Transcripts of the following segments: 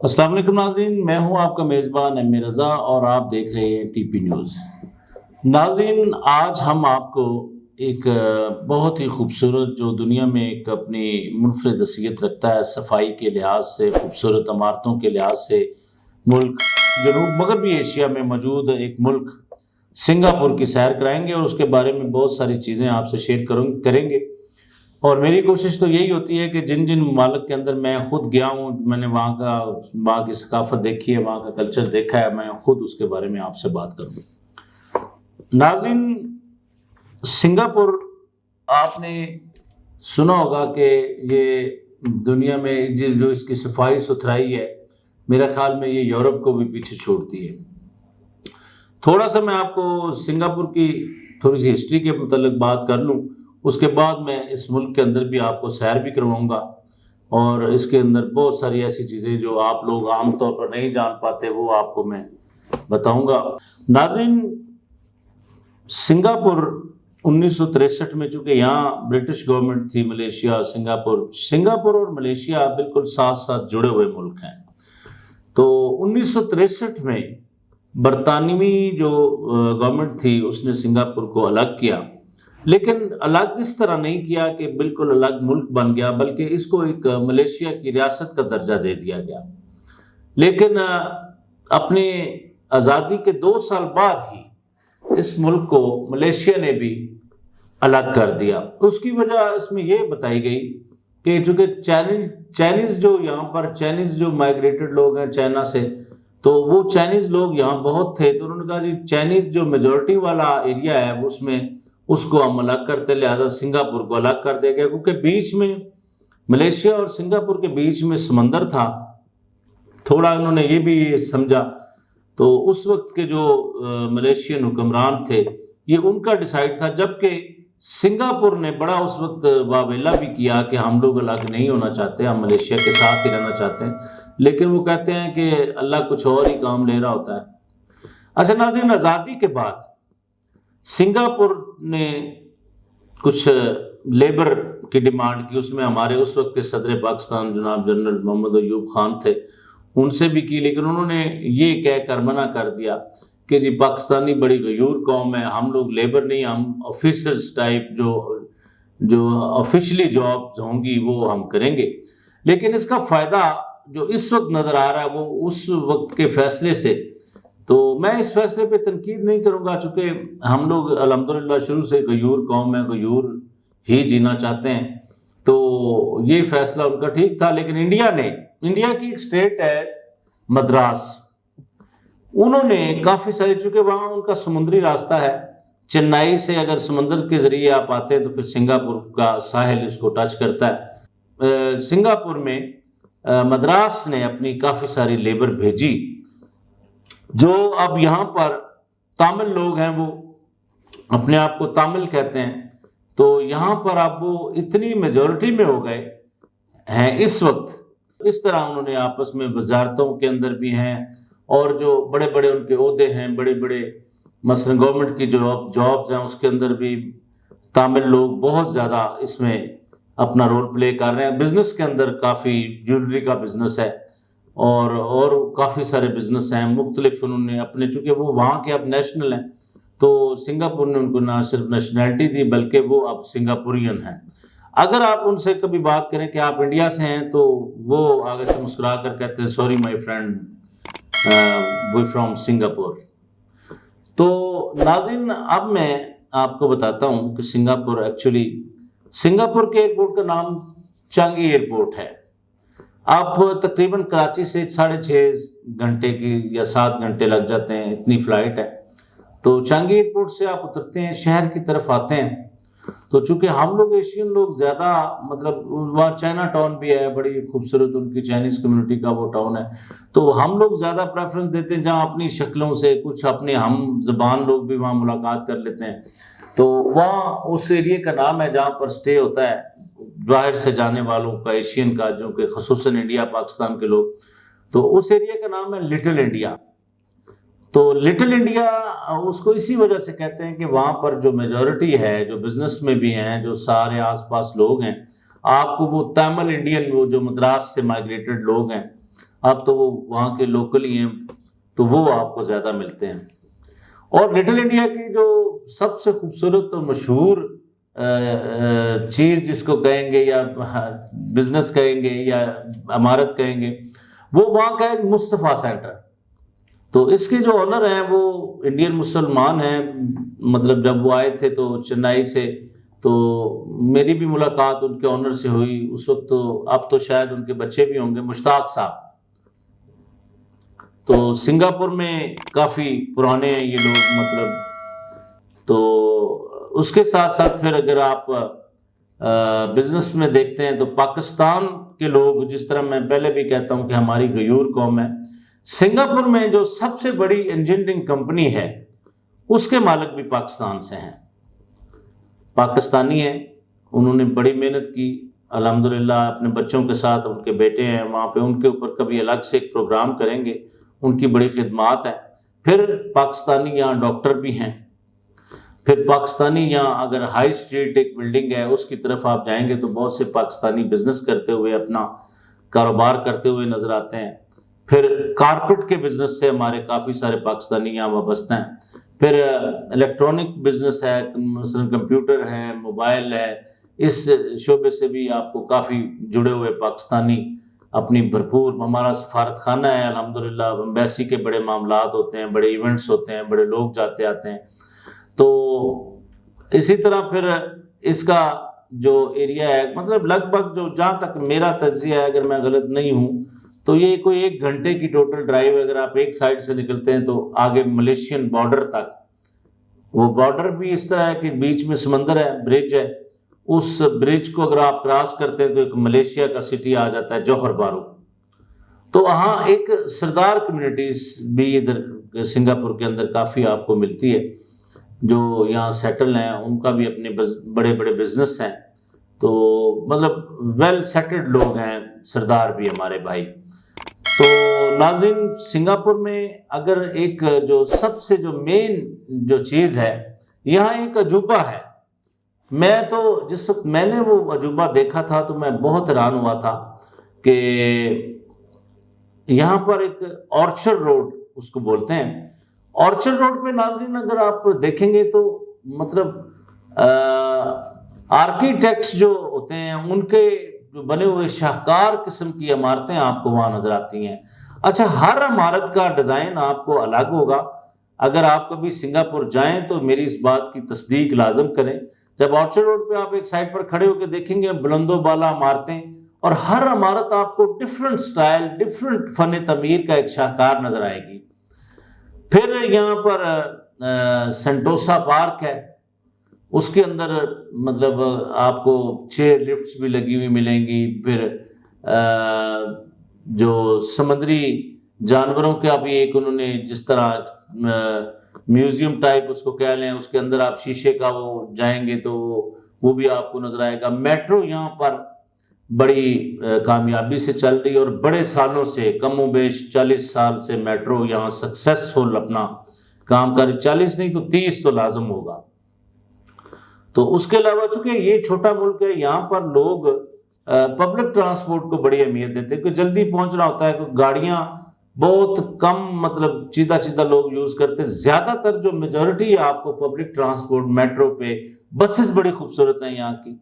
السلام علیکم ناظرین، میں ہوں آپ کا میزبان ایم رضا اور آپ دیکھ رہے ہیں ٹی پی نیوز۔ ناظرین، آج ہم آپ کو ایک بہت ہی خوبصورت، جو دنیا میں ایک اپنی منفرد حیثیت رکھتا ہے صفائی کے لحاظ سے، خوبصورت عمارتوں کے لحاظ سے، ملک جنوب مغربی ایشیا میں موجود ایک ملک سنگاپور کی سیر کرائیں گے اور اس کے بارے میں بہت ساری چیزیں آپ سے شیئر کریں گے۔ اور میری کوشش تو یہی ہوتی ہے کہ جن جن ممالک کے اندر میں خود گیا ہوں، میں نے وہاں کی ثقافت دیکھی ہے، وہاں کا کلچر دیکھا ہے، میں خود اس کے بارے میں آپ سے بات کروں۔ ناظرین، سنگاپور آپ نے سنا ہوگا کہ یہ دنیا میں جو اس کی صفائی ستھرائی ہے، میرے خیال میں یہ یورپ کو بھی پیچھے چھوڑتی ہے۔ تھوڑا سا میں آپ کو سنگاپور کی تھوڑی سی ہسٹری کے متعلق بات کر لوں، اس کے بعد میں اس ملک کے اندر بھی آپ کو سیر بھی کرواؤں گا، اور اس کے اندر بہت ساری ایسی چیزیں جو آپ لوگ عام طور پر نہیں جان پاتے وہ آپ کو میں بتاؤں گا۔ ناظرین، سنگاپور 1963 میں، چونکہ یہاں برٹش گورنمنٹ تھی، سنگاپور اور ملیشیا بالکل ساتھ ساتھ جڑے ہوئے ملک ہیں۔ تو 1963 میں برطانوی جو گورنمنٹ تھی اس نے سنگاپور کو الگ کیا، لیکن الگ اس طرح نہیں کیا کہ بالکل الگ ملک بن گیا، بلکہ اس کو ایک ملیشیا کی ریاست کا درجہ دے دیا گیا۔ لیکن اپنے آزادی کے 2 سال بعد ہی اس ملک کو ملیشیا نے بھی الگ کر دیا۔ اس کی وجہ اس میں یہ بتائی گئی کہ چونکہ چائنیز جو یہاں پر چائنیز جو مائیگریٹڈ لوگ ہیں چائنا سے، تو وہ چائنیز لوگ یہاں بہت تھے، تو انہوں نے کہا جی چائنیز جو میجورٹی والا ایریا ہے اس کو ہم الگ کرتے، لہٰذا سنگاپور کو الگ کر دیا گیا، کیونکہ بیچ میں ملیشیا اور سنگاپور کے بیچ میں سمندر تھا۔ تھوڑا انہوں نے یہ بھی سمجھا، تو اس وقت کے جو ملیشین حکمران تھے یہ ان کا ڈیسائیڈ تھا، جبکہ سنگاپور نے بڑا اس وقت واویلا بھی کیا کہ ہم لوگ الگ نہیں ہونا چاہتے، ہم ملیشیا کے ساتھ ہی رہنا چاہتے ہیں، لیکن وہ کہتے ہیں کہ اللہ کچھ اور ہی کام لے رہا ہوتا ہے۔ اچھا ناظرین، آزادی کے بعد سنگاپور نے کچھ لیبر کی ڈیمانڈ کی، اس میں ہمارے اس وقت کے صدر پاکستان جناب جنرل محمد ایوب خان تھے، ان سے بھی کی، لیکن انہوں نے یہ کہہ کر منع کر دیا کہ جی پاکستانی بڑی غیور قوم ہے، ہم لوگ لیبر نہیں، ہم آفیسرز ٹائپ جو آفیشلی جابز ہوں گی وہ ہم کریں گے۔ لیکن اس کا فائدہ جو اس وقت نظر آ رہا ہے وہ اس وقت کے فیصلے سے، تو میں اس فیصلے پہ تنقید نہیں کروں گا، چونکہ ہم لوگ الحمدللہ شروع سے غیور قوم ہے، غیور ہی جینا چاہتے ہیں، تو یہ فیصلہ ان کا ٹھیک تھا۔ لیکن انڈیا کی ایک اسٹیٹ ہے مدراس، انہوں نے کافی ساری، چونکہ وہاں ان کا سمندری راستہ ہے، چنئی سے اگر سمندر کے ذریعے آپ آتے ہیں تو پھر سنگاپور کا ساحل اس کو ٹچ کرتا ہے۔ سنگاپور میں مدراس نے اپنی کافی ساری لیبر بھیجی، جو اب یہاں پر تامل لوگ ہیں، وہ اپنے آپ کو تامل کہتے ہیں، تو یہاں پر اب وہ اتنی میجورٹی میں ہو گئے ہیں اس وقت۔ اس طرح انہوں نے آپس میں وزارتوں کے اندر بھی ہیں، اور جو بڑے بڑے ان کے عہدے ہیں، بڑے بڑے مثلا گورنمنٹ کی جو جابز ہیں اس کے اندر بھی تامل لوگ بہت زیادہ اس میں اپنا رول پلے کر رہے ہیں۔ بزنس کے اندر کافی جیولری کا بزنس ہے، اور کافی سارے بزنس ہیں مختلف، انہوں نے اپنے، چونکہ وہ وہاں کے اب نیشنل ہیں، تو سنگاپور نے ان کو نہ صرف نیشنلٹی دی بلکہ وہ اب سنگاپورین ہیں۔ اگر آپ ان سے کبھی بات کریں کہ آپ انڈیا سے ہیں، تو وہ آگے سے مسکرا کر کہتے ہیں sorry my friend we from Singapore. تو ناظرین، اب میں آپ کو بتاتا ہوں کہ سنگاپور کے ایئرپورٹ کا نام چانگی ایئرپورٹ ہے۔ آپ تقریباً کراچی سے 6.5 گھنٹے کی یا 7 گھنٹے لگ جاتے ہیں، اتنی فلائٹ ہے۔ تو چانگی ایئرپورٹ سے آپ اترتے ہیں، شہر کی طرف آتے ہیں، تو چونکہ ہم لوگ ایشین لوگ زیادہ، مطلب وہاں چائنا ٹاؤن بھی ہے، بڑی خوبصورت ان کی چائنیز کمیونٹی کا وہ ٹاؤن ہے، تو ہم لوگ زیادہ پریفرنس دیتے ہیں جہاں اپنی شکلوں سے کچھ اپنے ہم زبان لوگ بھی وہاں ملاقات کر لیتے ہیں، تو وہاں اس ایریے کا نام ہے جہاں پر سٹے ہوتا ہے باہر سے جانے والوں کا، ایشین کا، جو کہ خصوصاً انڈیا پاکستان کے لوگ، تو اس ایریے کا نام ہے لٹل انڈیا۔ تو لٹل انڈیا اس کو اسی وجہ سے کہتے ہیں کہ وہاں پر جو میجورٹی ہے، جو بزنس میں بھی ہیں، جو سارے آس پاس لوگ ہیں، آپ کو وہ تامل انڈین، وہ جو مدراس سے مائیگریٹڈ لوگ ہیں، اب تو وہ وہاں کے لوکل ہی ہیں تو وہ آپ کو زیادہ ملتے ہیں۔ اور لٹل انڈیا کی جو سب سے خوبصورت اور مشہور چیز جس کو کہیں گے یا بزنس کہیں گے یا عمارت کہیں گے، وہ وہاں کا ایک مصطفیٰ سینٹر۔ تو اس کے جو آنر ہیں وہ انڈین مسلمان ہیں، مطلب جب وہ آئے تھے تو چنئی سے، تو میری بھی ملاقات ان کے آنر سے ہوئی اس وقت، تو اب تو شاید ان کے بچے بھی ہوں گے، مشتاق صاحب۔ تو سنگاپور میں کافی پرانے ہیں یہ لوگ، مطلب تو اس کے ساتھ ساتھ پھر اگر آپ بزنس میں دیکھتے ہیں تو پاکستان کے لوگ، جس طرح میں پہلے بھی کہتا ہوں کہ ہماری غیور قوم ہے، سنگاپور میں جو سب سے بڑی انجینئرنگ کمپنی ہے اس کے مالک بھی پاکستان سے ہیں، پاکستانی ہیں۔ انہوں نے بڑی محنت کی الحمدللہ، اپنے بچوں کے ساتھ، ان کے بیٹے ہیں وہاں پہ، ان کے اوپر کبھی الگ سے ایک پروگرام کریں گے، ان کی بڑی خدمات ہیں۔ پھر پاکستانی یہاں ڈاکٹر بھی ہیں، پھر پاکستانی یہاں اگر ہائی اسٹریٹ ایک بلڈنگ ہے اس کی طرف آپ جائیں گے تو بہت سے پاکستانی بزنس کرتے ہوئے، اپنا کاروبار کرتے ہوئے نظر آتے ہیں۔ پھر کارپیٹ کے بزنس سے ہمارے کافی سارے پاکستانی یہاں وابستہ ہیں۔ پھر الیکٹرانک بزنس ہے، مثلا کمپیوٹر ہے، موبائل ہے، اس شعبے سے بھی آپ کو کافی جڑے ہوئے پاکستانی اپنی بھرپور، ہمارا سفارت خانہ ہے الحمدللہ، ایمبیسی کے بڑے معاملات ہوتے ہیں، بڑے ایونٹس ہوتے ہیں، بڑے لوگ جاتے آتے ہیں۔ تو اسی طرح پھر اس کا جو ایریا ہے، مطلب لگ بھگ جو جہاں تک میرا تجزیہ ہے، اگر میں غلط نہیں ہوں تو یہ کوئی 1 گھنٹے کی ٹوٹل ڈرائیو، اگر آپ ایک سائڈ سے نکلتے ہیں تو آگے ملیشین بارڈر تک، وہ بارڈر بھی اس طرح ہے کہ بیچ میں سمندر ہے، برج ہے، اس برج کو اگر آپ کراس کرتے ہیں تو ایک ملیشیا کا سٹی آ جاتا ہے، جوہر بارو۔ تو وہاں ایک سردار کمیونٹیز بھی ادھر سنگاپور کے اندر کافی آپ کو ملتی ہے، جو یہاں سیٹل ہیں، ان کا بھی اپنے بڑے بڑے بزنس ہیں، تو مطلب ویل سیٹلڈ لوگ ہیں سردار بھی ہمارے بھائی۔ تو ناظرین، سنگاپور میں اگر ایک جو سب سے جو مین جو چیز ہے، یہاں ایک عجوبہ ہے۔ میں تو جس وقت میں نے وہ عجوبہ دیکھا تھا تو میں بہت حیران ہوا تھا کہ یہاں پر ایک آرچر روڈ اس کو بولتے ہیں، آرچر روڈ پہ ناظرین اگر آپ دیکھیں گے تو مطلب آرکیٹیکٹس جو ہوتے ہیں ان کے جو بنے ہوئے شاہکار قسم کی عمارتیں آپ کو وہاں نظر آتی ہیں۔ اچھا، ہر عمارت کا ڈیزائن آپ کو الگ ہوگا۔ اگر آپ کبھی سنگاپور جائیں تو میری اس بات کی تصدیق لازم کریں، جب آرچر روڈ پہ آپ ایک سائڈ پر کھڑے ہو کے دیکھیں گے بلند و بالا عمارتیں، اور ہر عمارت آپ کو ڈیفرنٹ سٹائل، ڈیفرنٹ فن تعمیر کا ایک شاہکار نظر آئے گی۔ پھر یہاں پر سنٹوسا پارک ہے، اس کے اندر مطلب آپ کو چیئر لفٹس بھی لگی ہوئی ملیں گی۔ پھر جو سمندری جانوروں کا بھی ایک انہوں نے جس طرح میوزیم ٹائپ اس کو کہہ لیں، اس کے اندر آپ شیشے کا وہ جائیں گے تو وہ بھی آپ کو نظر آئے گا۔ میٹرو یہاں پر بڑی کامیابی سے چل رہی ہے، اور بڑے سالوں سے، کم و بیش 40 سال سے میٹرو یہاں سکسیسفل اپنا کام کر، 40 نہیں تو 30 تو لازم ہوگا۔ تو اس کے علاوہ چونکہ یہ چھوٹا ملک ہے، یہاں پر لوگ پبلک ٹرانسپورٹ کو بڑی اہمیت دیتے ہیں، کہ جلدی پہنچنا ہوتا ہے، کہ گاڑیاں بہت کم مطلب چیدہ چیدہ لوگ یوز کرتے ہیں، زیادہ تر جو میجورٹی ہے آپ کو پبلک ٹرانسپورٹ، میٹرو پہ بسز بڑی خوبصورت ہیں یہاں کی،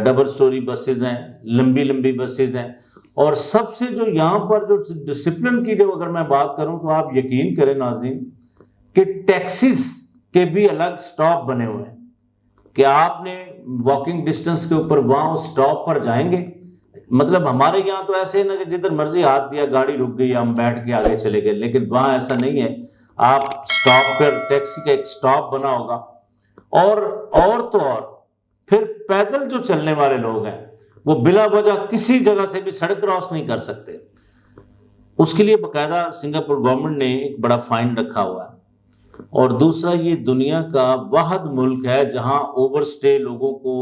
ڈبل سٹوری بسز ہیں، لمبی لمبی بسز ہیں۔ اور سب سے جو یہاں پر جو ڈسپلن کی جو اگر میں بات کروں تو آپ یقین کریں ناظرین کہ ٹیکسیز کے بھی الگ سٹاپ بنے ہوئے ہیں، کہ آپ نے واکنگ ڈسٹنس کے اوپر وہاں اس سٹاپ پر جائیں گے۔ مطلب ہمارے یہاں تو ایسے ہے نا کہ جدھر مرضی ہاتھ دیا گاڑی رک گئی، ہم بیٹھ کے آگے چلے گئے، لیکن وہاں ایسا نہیں ہے، آپ سٹاپ پر ٹیکسی کا ایک سٹاپ بنا ہوگا۔ اور تو اور پھر پیدل جو چلنے والے لوگ ہیں وہ بلا وجہ کسی جگہ سے بھی سڑک کراس نہیں کر سکتے، اس کے لیے باقاعدہ سنگاپور گورنمنٹ نے ایک بڑا فائن رکھا ہوا ہے۔ اور دوسرا، یہ دنیا کا واحد ملک ہے جہاں اوور سٹے لوگوں کو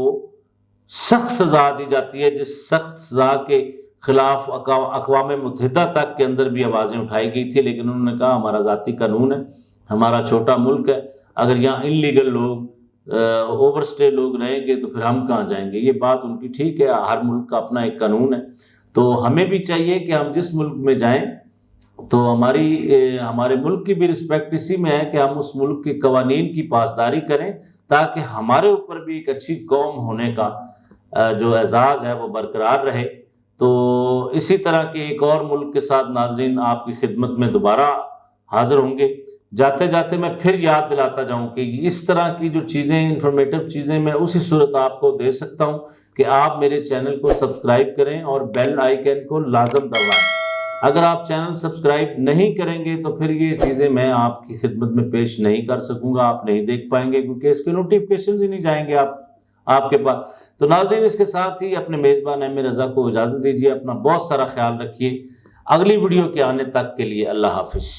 سخت سزا دی جاتی ہے، جس سخت سزا کے خلاف اقوام متحدہ تک کے اندر بھی آوازیں اٹھائی گئی تھی، لیکن انہوں نے کہا ہمارا ذاتی قانون ہے، ہمارا چھوٹا ملک ہے، اگر یہاں انلیگل لوگ اوور سٹے لوگ رہیں گے تو پھر ہم کہاں جائیں گے۔ یہ بات ان کی ٹھیک ہے، ہر ملک کا اپنا ایک قانون ہے۔ تو ہمیں بھی چاہیے کہ ہم جس ملک میں جائیں تو ہمارے ملک کی بھی رسپیکٹ اسی میں ہے کہ ہم اس ملک کے قوانین کی پاسداری کریں تاکہ ہمارے اوپر بھی ایک اچھی قوم ہونے کا جو اعزاز ہے وہ برقرار رہے۔ تو اسی طرح کے ایک اور ملک کے ساتھ ناظرین آپ کی خدمت میں دوبارہ حاضر ہوں گے۔ جاتے جاتے میں پھر یاد دلاتا جاؤں کہ اس طرح کی جو چیزیں انفارمیٹیو چیزیں میں اسی صورت آپ کو دے سکتا ہوں کہ آپ میرے چینل کو سبسکرائب کریں اور بیل آئیکن کو لازم دبائیں۔ اگر آپ چینل سبسکرائب نہیں کریں گے تو پھر یہ چیزیں میں آپ کی خدمت میں پیش نہیں کر سکوں گا، آپ نہیں دیکھ پائیں گے کیونکہ اس کے نوٹیفیکیشنز ہی نہیں جائیں گے آپ کے پاس۔ تو ناظرین اس کے ساتھ ہی اپنے میزبان احمد رضا کو اجازت دیجیے، اپنا بہت سارا خیال رکھیے۔ اگلی ویڈیو کے آنے تک کے لیے اللہ حافظ۔